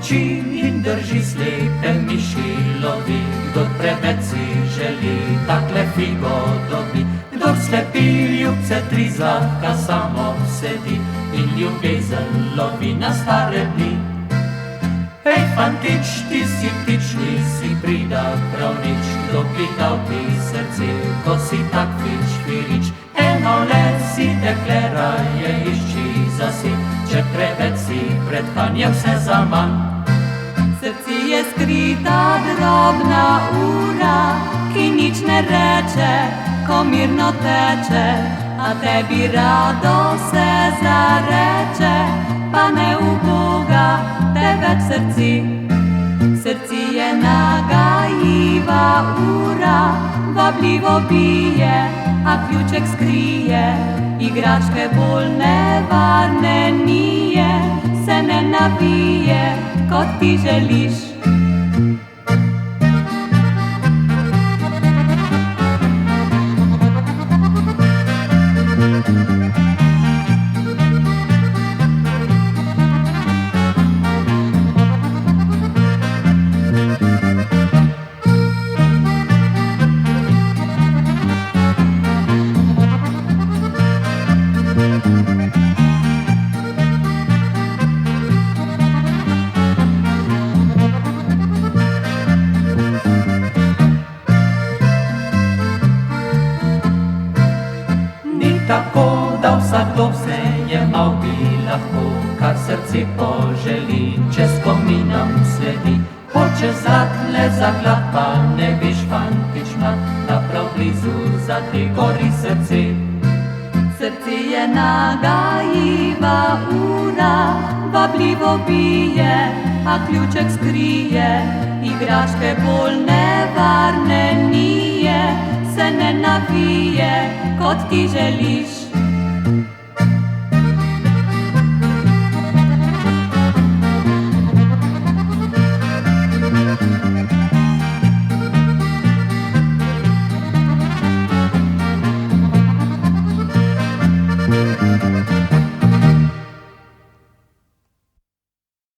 oči in drži slepe miši lovi. Kdor preveč si želi, takle figo dobi. Kdor slepi ljubce tri zlahka samo sedi in ljubezen lovi na stare dni. Ej, fantič, ti si ptič, nisi prida prav nič. Kdo bi dal ti srce, ko si tak fič firič? Eno le si dekle, raje išči zasi, če preveč si pretkan, je vse zaman. Srci je skrita drobna ura, ki nič ne reče, ko mirno teče, a tebi rado se zareče, pa ne uboga te več srci. Srci je nagajiva ura, vabljivo bije, a ključek skrije. Igračke bolj nevarne nije, se ne navije, kot ti želiš. Tako da vsakdo vse jemal bi lahko, kar srce poželi, če spominam sledi. Hoče zlatle zaklad, pa ne veš, fantič mlad, da prav blizu za te gori srce. Srce je nagajiva ura, vabljivo bije, a ključek skrije. Igračke bolj nevarne nije, se ne navije, kot ti želiš.